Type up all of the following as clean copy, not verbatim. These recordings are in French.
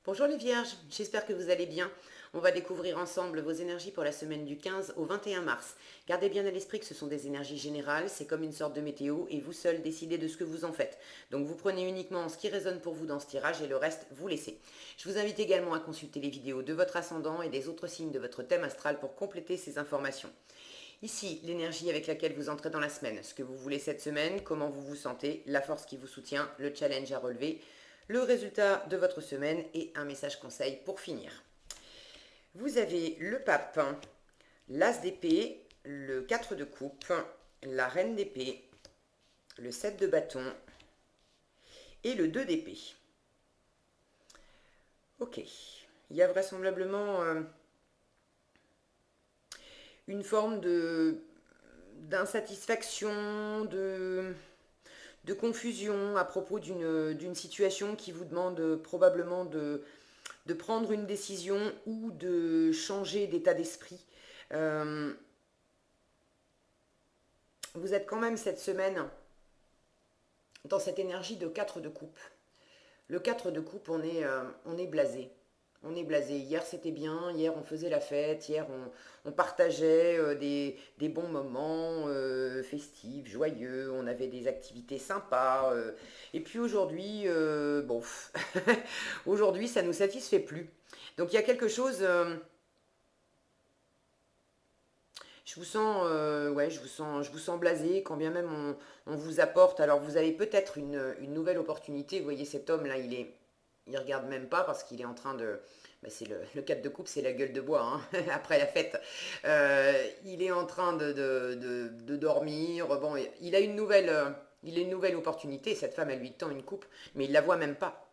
Bonjour les vierges, j'espère que vous allez bien. On va découvrir ensemble vos énergies pour la semaine du 15 au 21 mars. Gardez bien à l'esprit que ce sont des énergies générales, c'est comme une sorte de météo et vous seul décidez de ce que vous en faites. Donc vous prenez uniquement ce qui résonne pour vous dans ce tirage et le reste vous laissez. Je vous invite également à consulter les vidéos de votre ascendant et des autres signes de votre thème astral pour compléter ces informations. Ici, l'énergie avec laquelle vous entrez dans la semaine, ce que vous voulez cette semaine, comment vous vous sentez, la force qui vous soutient, le challenge à relever, le résultat de votre semaine et un message conseil pour finir. Vous avez le pape, l'as d'épée, le 4 de coupe, la reine d'épée, le 7 de bâton et le 2 d'épée. Ok, il y a vraisemblablement une forme d'insatisfaction, de confusion à propos d'une situation qui vous demande probablement de prendre une décision ou de changer d'état d'esprit. Vous êtes quand même cette semaine dans cette énergie de 4 de coupe. Le 4 de coupe, on est blasé. On est blasé. Hier, c'était bien. Hier, on faisait la fête. Hier, on partageait des bons moments festifs, joyeux. On avait des activités sympas. Et puis aujourd'hui, bon, aujourd'hui, ça ne nous satisfait plus. Donc, il y a quelque chose. Je vous sens, ouais, je vous sens blasé, quand bien même on vous apporte. Alors vous avez peut-être une nouvelle opportunité. Vous voyez cet homme là, il regarde même pas parce qu'il est en train de, bah, c'est le 4 de coupe, c'est la gueule de bois hein, après la fête. Il est en train de dormir. Bon, il a une nouvelle opportunité. Cette femme, elle lui tend une coupe, mais il la voit même pas.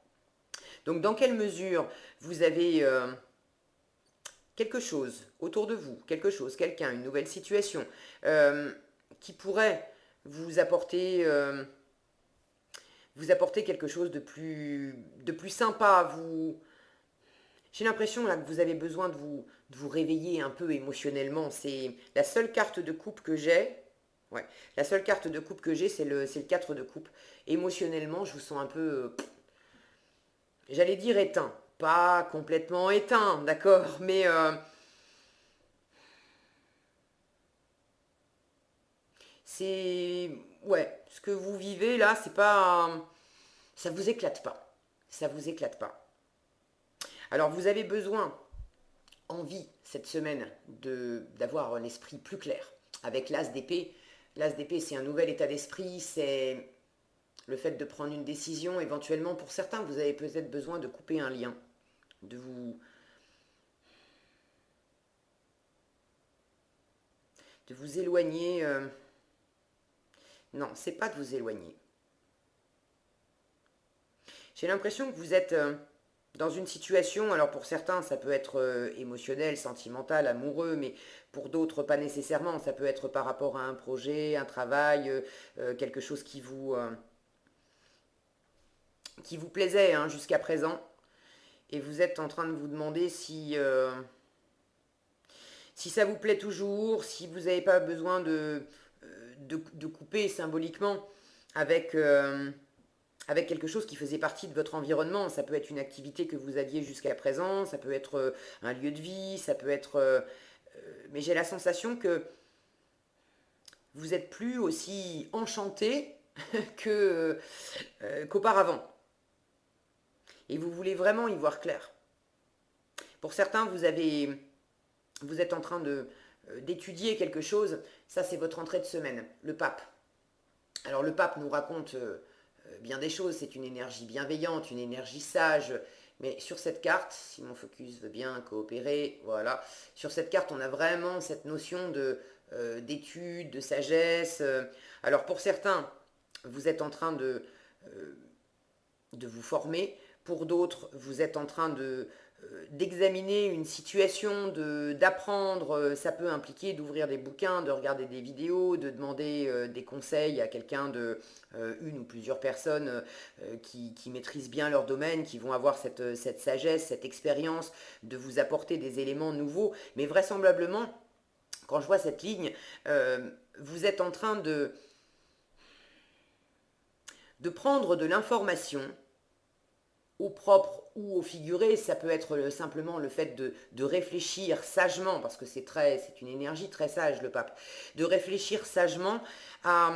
Donc dans quelle mesure vous avez quelque chose autour de vous, quelque chose, quelqu'un, une nouvelle situation euh, qui pourrait vous apporter, vous apporter quelque chose de plus sympa. J'ai l'impression là que vous avez besoin de vous réveiller un peu émotionnellement. C'est la seule carte de coupe que j'ai. Ouais, la seule carte de coupe que j'ai, c'est le 4 de coupe. Émotionnellement, je vous sens un peu, j'allais dire éteint. Pas complètement éteint, d'accord, mais c'est ouais, ce que vous vivez là, c'est pas ça vous éclate pas. Ça vous éclate pas. Alors vous avez besoin envie cette semaine de d'avoir un esprit plus clair avec l'as d'épée. L'as d'épée, c'est un nouvel état d'esprit, c'est le fait de prendre une décision. Éventuellement, pour certains, vous avez peut-être besoin de couper un lien, de de vous éloigner. Non, c'est pas de vous éloigner. J'ai l'impression que vous êtes dans une situation, alors pour certains ça peut être émotionnel, sentimental, amoureux, mais pour d'autres pas nécessairement. Ça peut être par rapport à un projet, un travail, quelque chose qui vous plaisait hein, jusqu'à présent. Et vous êtes en train de vous demander si ça vous plaît toujours, si vous n'avez pas besoin de couper symboliquement avec, avec quelque chose qui faisait partie de votre environnement. Ça peut être une activité que vous aviez jusqu'à présent, ça peut être un lieu de vie, ça peut être... mais j'ai la sensation que vous êtes plus aussi enchanté que, qu'auparavant. Et vous voulez vraiment y voir clair. Pour certains, vous êtes en train d'étudier quelque chose. Ça, c'est votre entrée de semaine, le pape. Alors le pape nous raconte bien des choses, c'est une énergie bienveillante, une énergie sage, mais sur cette carte, si mon focus veut bien coopérer, voilà, sur cette carte on a vraiment cette notion d'étude, de sagesse. Alors pour certains, vous êtes en train de vous former, pour d'autres, vous êtes en train d'examiner une situation, d'apprendre. Ça peut impliquer d'ouvrir des bouquins, de regarder des vidéos, de demander des conseils à quelqu'un une ou plusieurs personnes qui maîtrisent bien leur domaine, qui vont avoir cette sagesse, cette expérience, de vous apporter des éléments nouveaux. Mais vraisemblablement, quand je vois cette ligne, vous êtes en train de prendre de l'information au propre ou au figuré, ça peut être simplement le fait de réfléchir sagement, parce que c'est une énergie très sage, le pape, de réfléchir sagement à,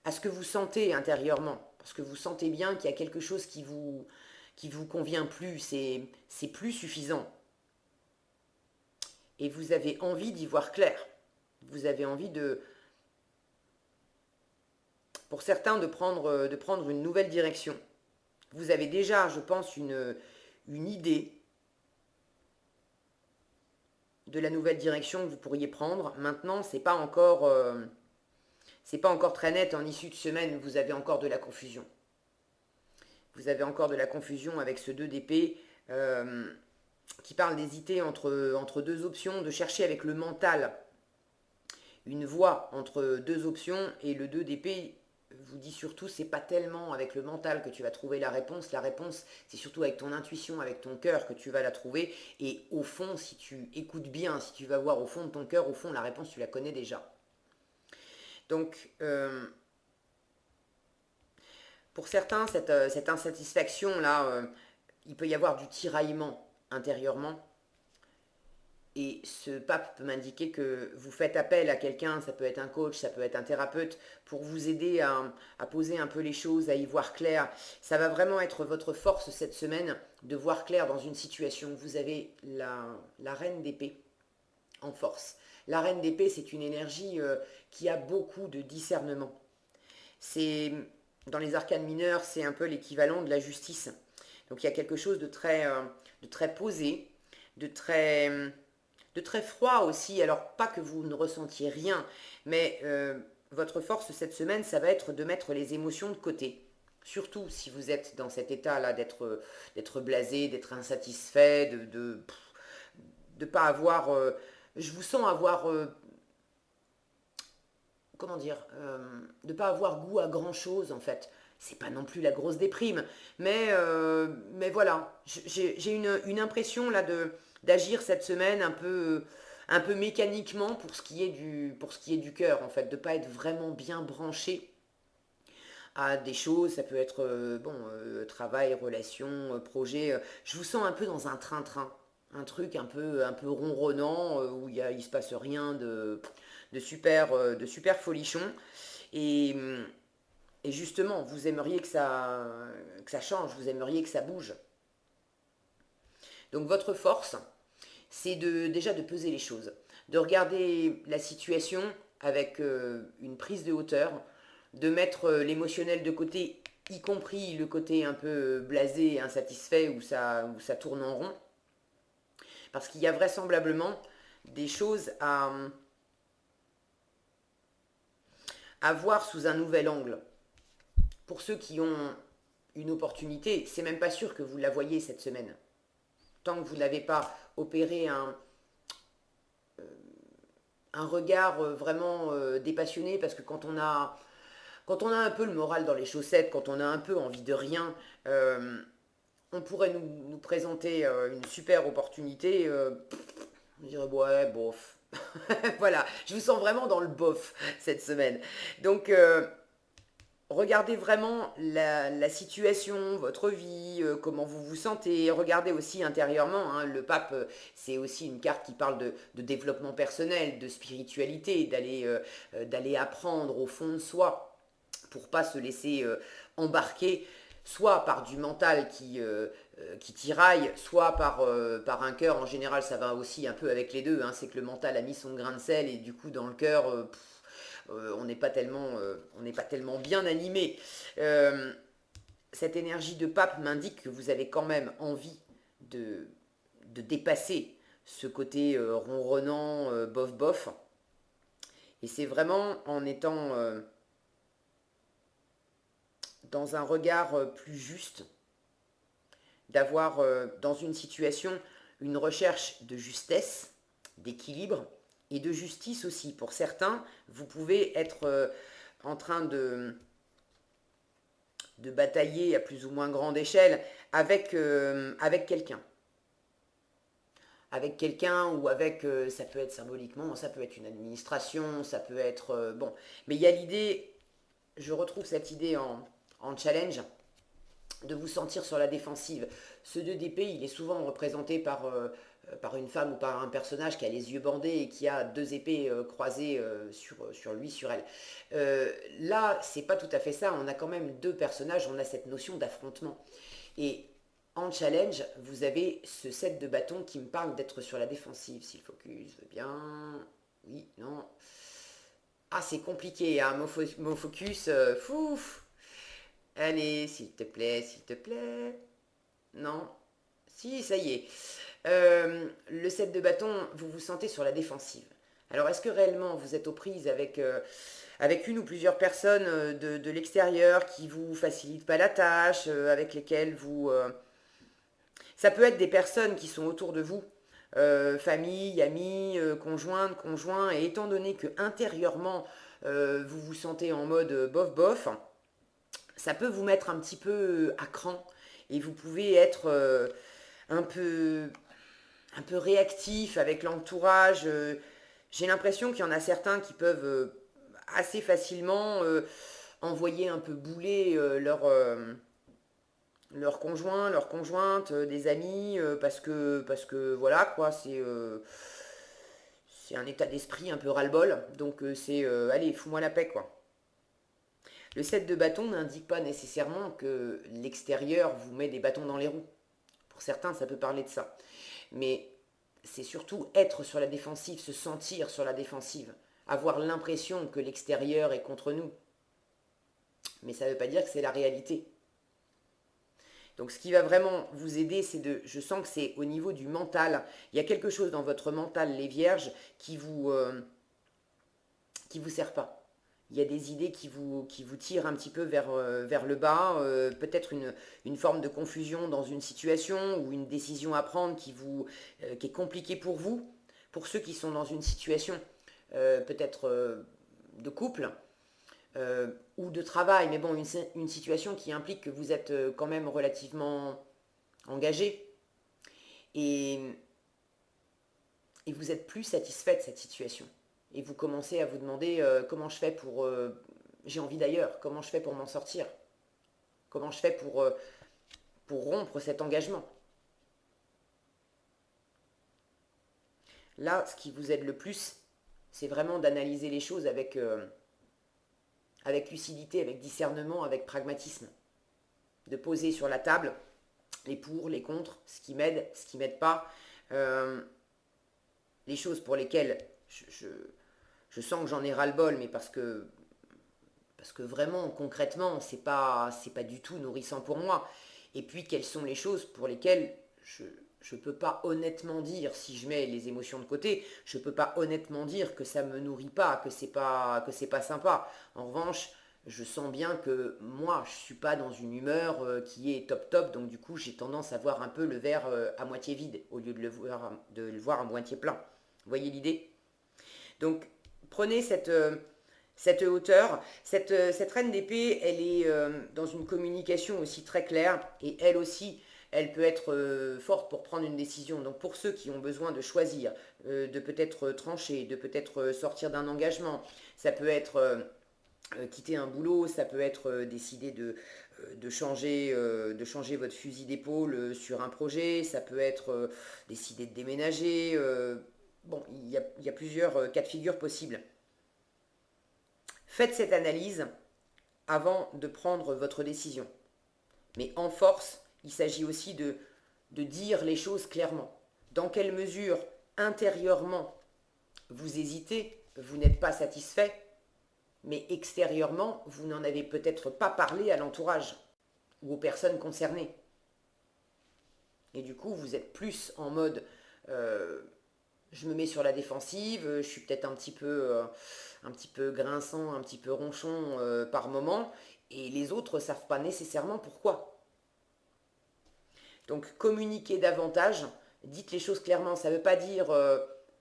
à ce que vous sentez intérieurement, parce que vous sentez bien qu'il y a quelque chose qui vous convient plus, c'est plus suffisant. Et vous avez envie d'y voir clair. Vous avez envie pour certains, de prendre une nouvelle direction. Vous avez déjà, je pense, une idée de la nouvelle direction que vous pourriez prendre. Maintenant, c'est pas encore très net en issue de semaine. Vous avez encore de la confusion. Vous avez encore de la confusion avec ce 2 d'épée qui parle d'hésiter entre deux options, de chercher avec le mental une voie entre deux options, et le 2 d'épée vous dit surtout, c'est pas tellement avec le mental que tu vas trouver la réponse. La réponse, c'est surtout avec ton intuition, avec ton cœur que tu vas la trouver. Et au fond, si tu écoutes bien, si tu vas voir au fond de ton cœur, au fond, la réponse, tu la connais déjà. Donc, pour certains, cette insatisfaction-là, il peut y avoir du tiraillement intérieurement. Et ce pape peut m'indiquer que vous faites appel à quelqu'un, ça peut être un coach, ça peut être un thérapeute, pour vous aider à poser un peu les choses, à y voir clair. Ça va vraiment être votre force cette semaine de voir clair dans une situation. Vous avez la reine d'épée en force. La reine d'épée, c'est une énergie qui a beaucoup de discernement. C'est dans les arcanes mineures, c'est un peu l'équivalent de la justice. Donc il y a quelque chose de très posé, de très de très froid aussi. Alors, pas que vous ne ressentiez rien, mais votre force cette semaine, ça va être de mettre les émotions de côté. Surtout si vous êtes dans cet état-là d'être blasé, d'être insatisfait, de pas avoir... je vous sens avoir... comment dire de pas avoir goût à grand-chose, en fait. C'est pas non plus la grosse déprime, mais voilà, j'ai une impression là d'agir cette semaine un peu mécaniquement pour ce qui est du cœur, en fait, de pas être vraiment bien branché à des choses. Ça peut être travail, relation, projet. Je vous sens un peu dans un train-train, un truc un peu ronronnant où il se passe rien de super folichon. Et, et justement, vous aimeriez que ça change, vous aimeriez que ça bouge. Donc votre force, c'est déjà de peser les choses, de regarder la situation avec une prise de hauteur, de mettre l'émotionnel de côté, y compris le côté un peu blasé, insatisfait, où ça tourne en rond, parce qu'il y a vraisemblablement des choses à voir sous un nouvel angle. Pour ceux qui ont une opportunité, c'est même pas sûr que vous la voyez cette semaine. Tant que vous n'avez pas opéré un regard vraiment dépassionné, parce que quand on a un peu le moral dans les chaussettes, quand on a un peu envie de rien, on pourrait nous présenter une super opportunité. On dirait, ouais, bof. Voilà, je vous sens vraiment dans le bof cette semaine. Donc, regardez vraiment la situation, votre vie, comment vous vous sentez. Regardez aussi intérieurement, hein. Le pape, c'est aussi une carte qui parle de développement personnel, de spiritualité, d'aller apprendre au fond de soi pour pas se laisser embarquer, soit par du mental qui tiraille, soit par un cœur. En général, ça va aussi un peu avec les deux, hein. C'est que le mental a mis son grain de sel, et du coup, dans le cœur, on n'est pas tellement bien animé. Euh, cette énergie de pape m'indique que vous avez quand même envie de dépasser ce côté ronronnant, bof bof. Et c'est vraiment en étant dans un regard plus juste, d'avoir dans une situation une recherche de justesse, d'équilibre et de justice aussi. Pour certains, vous pouvez être en train de batailler à plus ou moins grande échelle avec quelqu'un. Avec quelqu'un ou avec, ça peut être symboliquement, ça peut être une administration, ça peut être... bon, mais il y a l'idée, je retrouve cette idée en challenge, de vous sentir sur la défensive. Ce 2 d'épée, il est souvent représenté par une femme ou par un personnage qui a les yeux bandés et qui a 2 épées croisées sur lui, sur elle. Là, c'est pas tout à fait ça. On a quand même 2 personnages, on a cette notion d'affrontement. Et en challenge, vous avez ce set de bâtons qui me parle d'être sur la défensive. Si le focus veut bien... Oui, non. Ah, c'est compliqué, hein, mon focus. Fouf. Allez, s'il te plaît, s'il te plaît. Non. Si, ça y est. Le set de bâtons, vous vous sentez sur la défensive. Alors, est-ce que réellement vous êtes aux prises avec une ou plusieurs personnes de l'extérieur qui vous facilitent pas la tâche, avec lesquelles vous... Ça peut être des personnes qui sont autour de vous, famille, amis, conjointes, conjoints, et étant donné que intérieurement, vous vous sentez en mode bof bof, ça peut vous mettre un petit peu à cran, et vous pouvez être un peu un peu réactif avec l'entourage. J'ai l'impression qu'il y en a certains qui peuvent assez facilement envoyer un peu bouler leur conjoint, leur conjointe, des amis, parce que voilà quoi, c'est un état d'esprit un peu ras-le-bol. Donc c'est allez, fous-moi la paix quoi. Le set de bâtons n'indique pas nécessairement que l'extérieur vous met des bâtons dans les roues. Pour certains, ça peut parler de ça. Mais c'est surtout être sur la défensive, se sentir sur la défensive, avoir l'impression que l'extérieur est contre nous. Mais ça ne veut pas dire que c'est la réalité. Donc ce qui va vraiment vous aider, je sens que c'est au niveau du mental. Il y a quelque chose dans votre mental, les vierges, qui vous sert pas. Il y a des idées qui vous tirent un petit peu vers le bas, peut-être une forme de confusion dans une situation ou une décision à prendre qui est compliquée pour vous, pour ceux qui sont dans une situation peut-être de couple ou de travail, mais bon, une situation qui implique que vous êtes quand même relativement engagé et, et vous êtes plus satisfait de cette situation. Et vous commencez à vous demander comment je fais pour... j'ai envie d'ailleurs, comment je fais pour m'en sortir. Comment je fais pour rompre cet engagement. Là, ce qui vous aide le plus, c'est vraiment d'analyser les choses avec lucidité, avec discernement, avec pragmatisme. De poser sur la table les pour, les contre, ce qui m'aide, ce qui m'aide pas. Les choses pour lesquelles je sens que j'en ai ras-le-bol, mais parce que vraiment, concrètement, c'est pas du tout nourrissant pour moi. Et puis, quelles sont les choses pour lesquelles je peux pas honnêtement dire, si je mets les émotions de côté, je peux pas honnêtement dire que ça me nourrit pas, que c'est pas sympa. En revanche, je sens bien que moi, je suis pas dans une humeur qui est top top, donc du coup, j'ai tendance à voir un peu le verre à moitié vide, au lieu de le voir à moitié plein. Vous voyez l'idée? Donc, prenez cette hauteur. Cette reine d'épée, elle est dans une communication aussi très claire, et elle aussi, elle peut être forte pour prendre une décision. Donc pour ceux qui ont besoin de choisir, de peut-être trancher, de peut-être sortir d'un engagement, ça peut être quitter un boulot, ça peut être décider de changer votre fusil d'épaule sur un projet, ça peut être décider de déménager. Bon, il y a plusieurs cas de figure possibles. Faites cette analyse avant de prendre votre décision. Mais en force, il s'agit aussi de dire les choses clairement. Dans quelle mesure, intérieurement, vous hésitez, vous n'êtes pas satisfait, mais extérieurement, vous n'en avez peut-être pas parlé à l'entourage ou aux personnes concernées. Et du coup, vous êtes plus en mode je me mets sur la défensive, je suis peut-être un petit peu grinçant, un petit peu ronchon par moment, et les autres ne savent pas nécessairement pourquoi. Donc communiquez davantage, dites les choses clairement, ça ne veut pas dire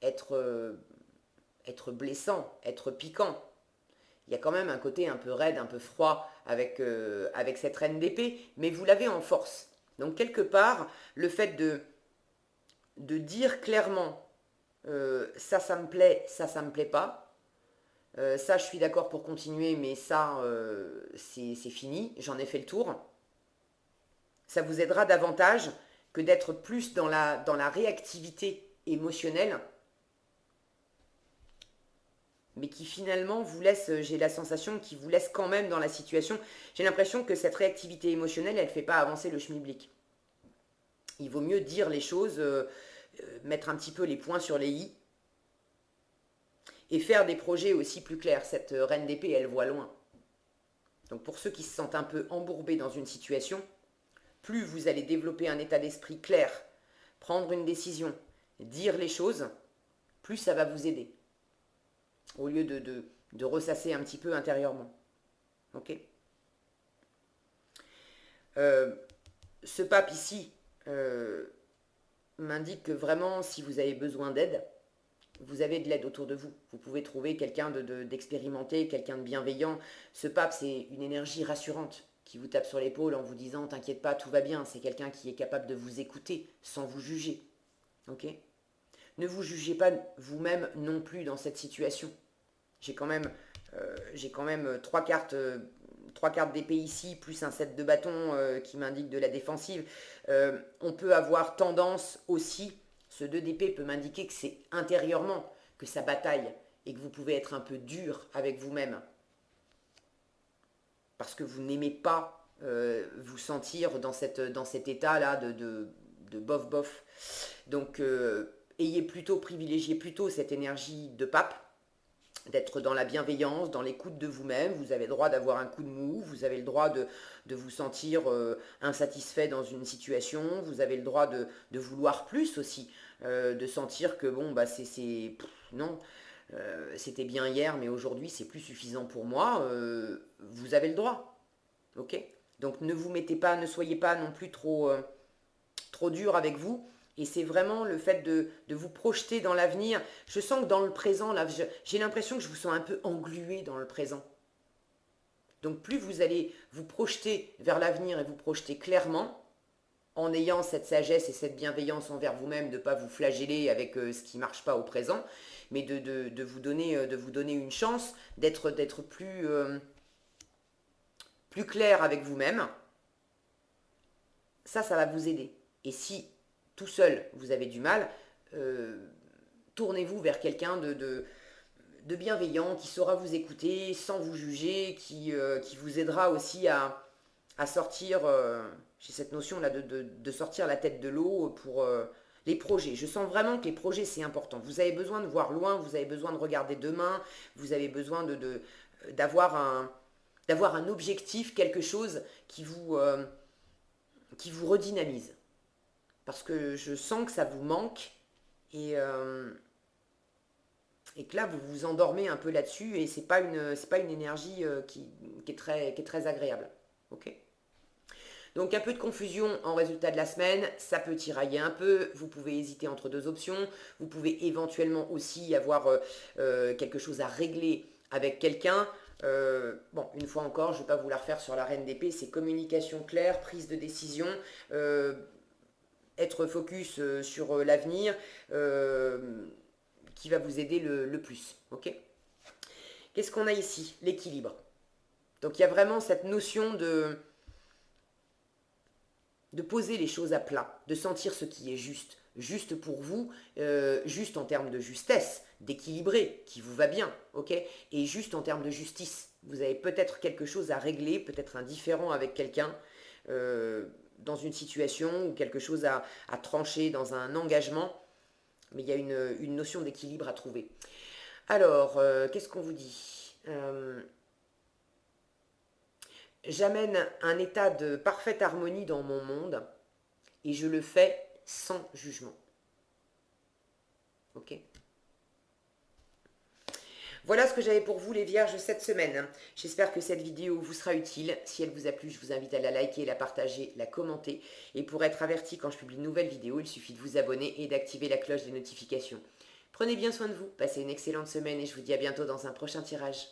être blessant, être piquant. Il y a quand même un côté un peu raide, un peu froid avec cette reine d'épée, mais vous l'avez en force. Donc quelque part, le fait de dire clairement ça me plaît, ça me plaît pas. Ça, je suis d'accord pour continuer, mais ça, c'est fini. J'en ai fait le tour. Ça vous aidera davantage que d'être plus dans la réactivité émotionnelle, mais qui finalement vous laisse, j'ai la sensation, qui vous laisse quand même dans la situation. J'ai l'impression que cette réactivité émotionnelle, elle ne fait pas avancer le schmilblick. Il vaut mieux dire les choses, mettre un petit peu les points sur les i, et faire des projets aussi plus clairs. Cette reine d'épée, elle voit loin. Donc pour ceux qui se sentent un peu embourbés dans une situation, plus vous allez développer un état d'esprit clair, prendre une décision, dire les choses, plus ça va vous aider. Au lieu de ressasser un petit peu intérieurement. Ok. Ce pape ici m'indique que vraiment, si vous avez besoin d'aide, vous avez de l'aide autour de vous. Vous pouvez trouver quelqu'un d'expérimenté, quelqu'un de bienveillant. Ce pape, c'est une énergie rassurante qui vous tape sur l'épaule en vous disant « T'inquiète pas, tout va bien ». C'est quelqu'un qui est capable de vous écouter sans vous juger. Ok ? Ne vous jugez pas vous-même non plus dans cette situation. J'ai quand même trois cartes d'épée ici, plus un set de bâtons qui m'indique de la défensive. On peut avoir tendance aussi, ce 2 d'épée peut m'indiquer que c'est intérieurement que ça bataille et que vous pouvez être un peu dur avec vous-même. Parce que vous n'aimez pas vous sentir dans cet état-là de bof-bof. Donc, privilégiez plutôt cette énergie de pape, d'être dans la bienveillance, dans l'écoute de vous-même. Vous avez le droit d'avoir un coup de mou, vous avez le droit de vous sentir insatisfait dans une situation, vous avez le droit de vouloir plus aussi, de sentir que bon, bah non, c'était bien hier, mais aujourd'hui c'est plus suffisant pour moi. Vous avez le droit, ok? Donc ne vous mettez pas, ne soyez pas non plus trop dur avec vous. Et c'est vraiment le fait de vous projeter dans l'avenir. Je sens que dans le présent, là, j'ai l'impression que je vous sens un peu englué dans le présent. Donc plus vous allez vous projeter vers l'avenir et vous projeter clairement, en ayant cette sagesse et cette bienveillance envers vous-même, de ne pas vous flageller avec ce qui ne marche pas au présent, mais de vous donner une chance, d'être plus clair avec vous-même, ça va vous aider. Et si tout seul vous avez du mal, tournez-vous vers quelqu'un de bienveillant, qui saura vous écouter sans vous juger, qui vous aidera aussi à sortir, j'ai cette notion là de sortir la tête de l'eau pour les projets. Je sens vraiment que les projets c'est important. Vous avez besoin de voir loin, vous avez besoin de regarder demain, vous avez besoin d'avoir un objectif, quelque chose qui vous redynamise. Parce que je sens que ça vous manque et que là vous vous endormez un peu là-dessus et c'est pas une énergie qui est très agréable. Ok ? Donc un peu de confusion en résultat de la semaine, ça peut tirailler un peu, vous pouvez hésiter entre 2 options, vous pouvez éventuellement aussi avoir quelque chose à régler avec quelqu'un. Bon, une fois encore, je ne vais pas vous la refaire sur la reine d'épée, c'est communication claire, prise de décision, être focus sur l'avenir qui va vous aider le plus. Ok ? Qu'est-ce qu'on a ici ? L'équilibre. Donc il y a vraiment cette notion de poser les choses à plat, de sentir ce qui est juste. Juste pour vous, juste en termes de justesse, d'équilibrer, qui vous va bien, ok ? Et juste en termes de justice. Vous avez peut-être quelque chose à régler, peut-être un différend avec quelqu'un, dans une situation ou quelque chose à trancher dans un engagement, mais il y a une notion d'équilibre à trouver. Alors, qu'est-ce qu'on vous dit ? J'amène un état de parfaite harmonie dans mon monde et je le fais sans jugement. Ok ? Voilà ce que j'avais pour vous les vierges cette semaine. J'espère que cette vidéo vous sera utile. Si elle vous a plu, je vous invite à la liker, la partager, la commenter. Et pour être averti quand je publie une nouvelle vidéo, il suffit de vous abonner et d'activer la cloche des notifications. Prenez bien soin de vous, passez une excellente semaine et je vous dis à bientôt dans un prochain tirage.